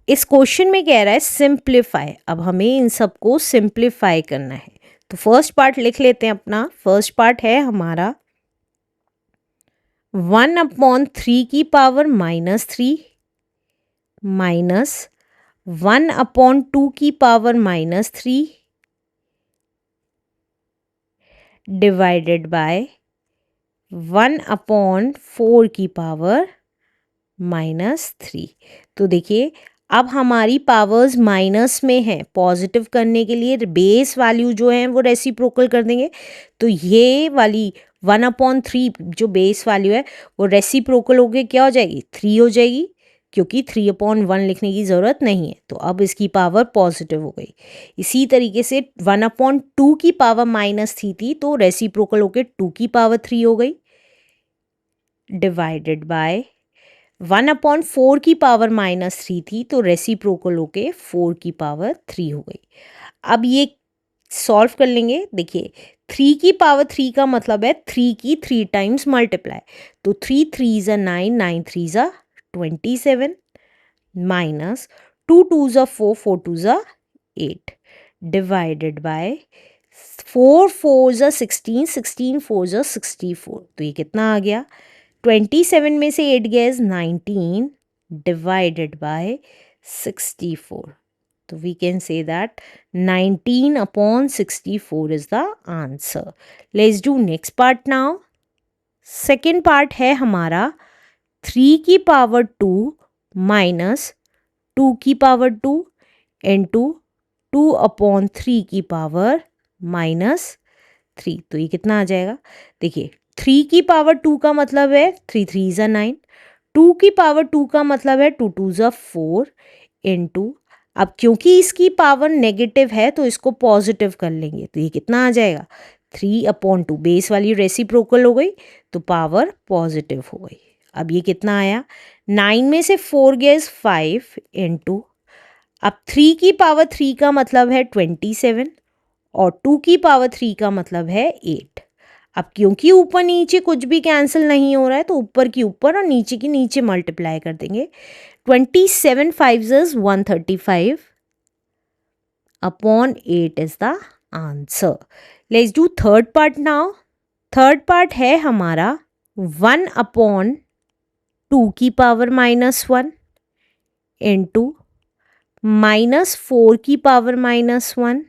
इस क्वेश्चन में कह रहा है सिंप्लीफाई। अब हमें इन सबको सिंप्लीफाई करना है। तो फर्स्ट पार्ट लिख लेते हैं अपना। फर्स्ट पार्ट है हमारा 1/3 की पावर -3 माइनस 1/2 की पावर -3 डिवाइडेड बाय 1/4 की पावर -3। तो देखिए अब हमारी पावर्स माइनस में है, पॉजिटिव करने के लिए बेस वैल्यू जो है वो रेसिप्रोकल कर देंगे। तो ये वाली 1/3 जो बेस वैल्यू है वो रेसिप्रोकल होके क्या हो जाएगी, 3 हो जाएगी, क्योंकि 3/1 लिखने की ज़रूरत नहीं है। तो अब इसकी पावर पॉजिटिव हो गई। इसी तरीके से 1/2 की पावर -3 थी, तो रेसिप्रोकल होके 2 की पावर 3 हो गई, डिवाइडेड बाय 1/4 की पावर -3 थी, तो रेसिप्रोकल होके 4 की पावर 3 हो गई। अब ये सॉल्व कर लेंगे। देखिए 3 की पावर 3 का मतलब है 3 की 3 टाइम्स मल्टीप्लाई। तो 3 3 9, 9 3 27 माइनस 2 2 4, 4 2 8 डिवाइडेड बाय 4 4 16, 16 4 64। तो ये कितना आ गया, 27 में से 8 गया 19 divided by 64. So we can say that 19/64 is the answer. Let's do next part now. Second part है हमारा 3 की पावर 2 माइनस 2 की पावर 2 इंटू 2/3 की पावर -3। तो ये कितना आ जाएगा, देखिए 3 की पावर 2 का मतलब है 3 3 9, 2 की पावर 2 का मतलब है 2 2 4 इंटू, अब क्योंकि इसकी पावर नेगेटिव है तो इसको पॉजिटिव कर लेंगे। तो ये कितना आ जाएगा, 3/2 बेस वाली रेसिप्रोकल हो गई तो पावर पॉजिटिव हो गई। अब ये कितना आया, 9 में से 4 गया 5 इंटू, अब 3 की पावर 3 का मतलब है 27 और 2 की पावर 3 का मतलब है 8। अब क्योंकि ऊपर नीचे कुछ भी कैंसिल नहीं हो रहा है तो ऊपर की ऊपर और नीचे की नीचे मल्टीप्लाई कर देंगे। 27 5 is 135 upon 8 is the answer. Let's do third part now. Third part है हमारा 1/2 की पावर -1 इंटू -4 की पावर -1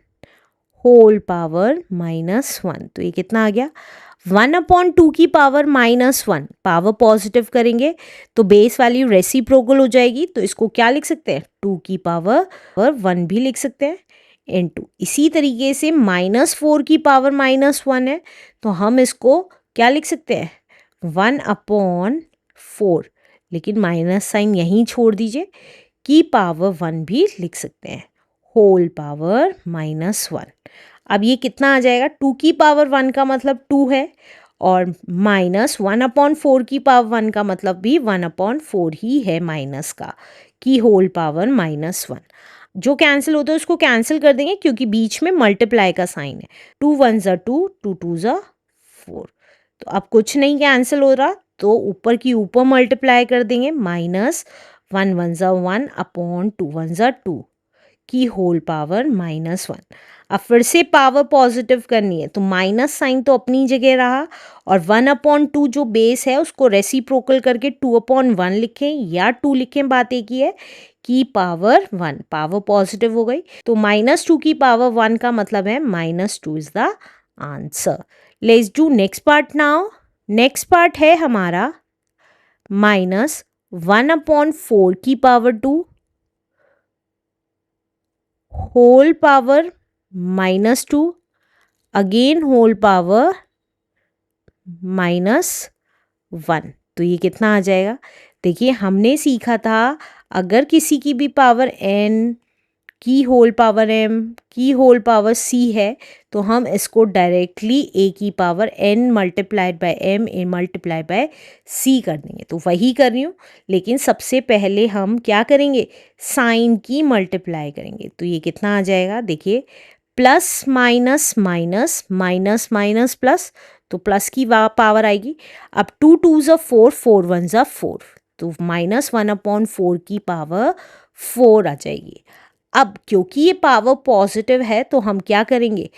होल पावर -1। तो ये कितना आ गया, 1/2 की पावर -1, पावर पॉजिटिव करेंगे तो बेस वैल्यू रेसिप्रोकल हो जाएगी। तो इसको क्या लिख सकते हैं, 2 की पावर 1 भी लिख सकते हैं इंटू, इसी तरीके से -4 की पावर -1 है तो हम इसको क्या लिख सकते हैं, 1/4, लेकिन माइनस साइन यहीं छोड़ दीजिए, की पावर 1 भी लिख सकते हैं, होल पावर -1। अब ये कितना आ जाएगा, 2 की पावर 1 का मतलब 2 है और माइनस 1/4 की पावर 1 का मतलब भी 1/4 ही है माइनस का, की होल पावर -1। जो कैंसिल होता है उसको कैंसिल कर देंगे क्योंकि बीच में मल्टीप्लाई का साइन है, 2 1 2, 2 2 4। तो अब कुछ नहीं कैंसिल हो रहा तो ऊपर की ऊपर मल्टीप्लाई कर देंगे, -1 1 1 अपॉन 2 1 2 की होल पावर -1। अब फिर से पावर पॉजिटिव करनी है तो माइनस साइन तो अपनी जगह रहा और 1/2 जो बेस है उसको रेसिप्रोकल करके 2/1 लिखें या 2 लिखें, बात एक ही है, की पावर 1, पावर पॉजिटिव हो गई तो -2 की पावर 1 का मतलब है -2 is the answer. Let's do next part now. Next part है हमारा -1/4 की power 2 whole power -2 again whole power -1। तो ये कितना आ जाएगा, देखिए हमने सीखा था अगर किसी की भी पावर n, की होल पावर m, की होल पावर c है तो हम इसको डायरेक्टली a की power n multiplied by m multiplied by c कर देंगे। तो वही कर रही हूँ, लेकिन सबसे पहले हम क्या करेंगे, साइन की मल्टीप्लाई करेंगे। तो ये कितना आ जाएगा, देखिए plus minus minus minus minus plus, तो प्लस की पावर आएगी। अब 2 2 4, 4 1 4, तो -1/4 की पावर 4 आ जाएगी। अब क्योंकि ये पावर पॉजिटिव है तो हम क्या करेंगे,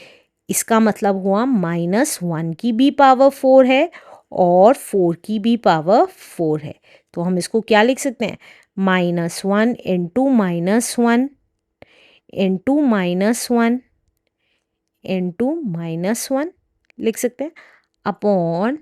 इसका मतलब हुआ -1 की भी पावर 4 है और 4 की भी पावर 4 है। तो हम इसको क्या लिख सकते हैं, -1 इंटू -1 इंटू -1 इंटू -1 लिख सकते हैं, अपॉन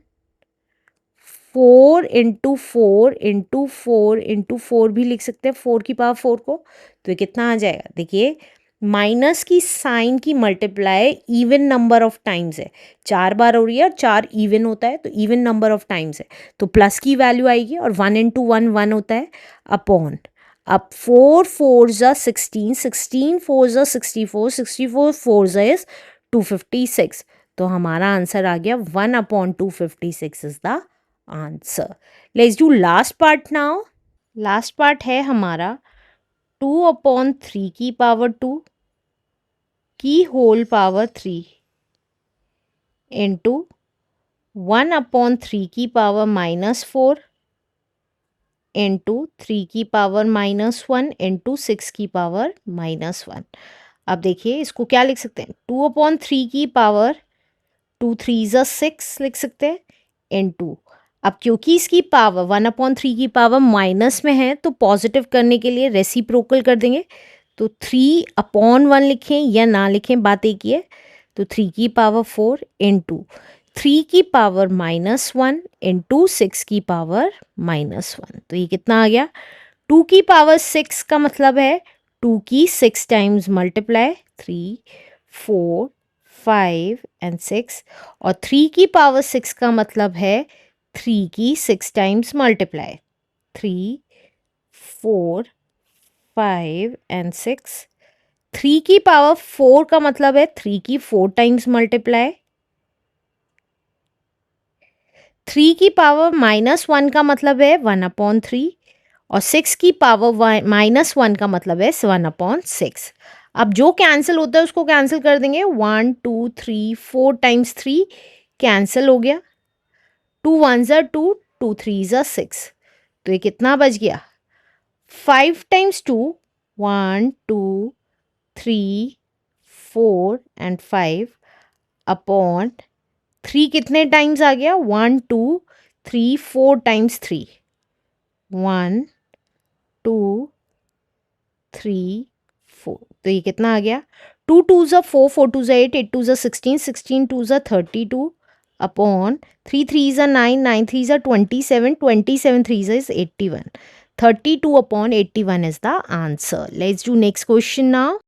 4 इंटू 4 इंटू 4 इंटू 4 भी लिख सकते हैं, 4 की पावर 4 को। तो ये कितना आ जाएगा, देखिए माइनस की साइन की multiply even number of times है, 4 बार हो रही है और 4 इवन होता है तो इवन नंबर ऑफ टाइम्स है, तो प्लस की वैल्यू आएगी और 1 इंटू 1 1 होता है, अपॉन अब 4 4 ज़ा 16, 16 4 ज़ा 64, 64 4 ज़ा इज 256। तो हमारा आंसर आ गया 1/256 is the answer. Let's do last part now. Last part है हमारा 2/3 की पावर 2 की होल पावर 3 इंटू 1/3 की पावर -4 इंटू 3 की पावर -1 इंटू 6 की पावर -1। अब देखिए इसको क्या लिख सकते हैं, 2/3 की पावर 2 3 ज़ा 6 लिख सकते हैं इंटू, अब क्योंकि इसकी पावर 1/3 की पावर माइनस में है तो पॉजिटिव करने के लिए रेसिप्रोकल कर देंगे, तो 3/1 लिखें या ना लिखें बात एक ही है, तो 3 की पावर 4 इंटू 3 की पावर -1 इंटू 6 की पावर -1। तो ये कितना आ गया, 2 की पावर 6 का मतलब है 2 की 6 टाइम्स मल्टीप्लाई, 3 4 5 एंड 6, और 3 की पावर 6 का मतलब है 3 की 6 टाइम्स मल्टीप्लाई, 3 4 5 एंड 6। 3 की पावर 4 का मतलब है 3 की 4 टाइम्स मल्टीप्लाई, 3 की पावर -1 का मतलब है 1/3, और 6 की पावर -1 का मतलब है 1/6। अब जो कैंसिल होता है उसको कैंसिल कर देंगे, 1 2 3 4 टाइम्स 3 कैंसिल हो गया, 2 1 ज़ा 2, 2 3 ज़ा 6, तो ये कितना बच गया, 5 टाइम्स 2 1 2 3 4 एंड 5 अपॉन 3 कितने टाइम्स आ गया, 1 2 3 4 टाइम्स 3, 1 2 3 4, तो ये कितना आ गया, 2 2 ज़ा 4, 4 2 ज़ा 8, 8 2 ज़ा 16, 16 2 ज़ा 32 अपॉन 3 3 ज़ा 9, 9 3 ज़ा 27, 27 3 ज़ा is 81, 32/81 is the answer. Let's do next question now.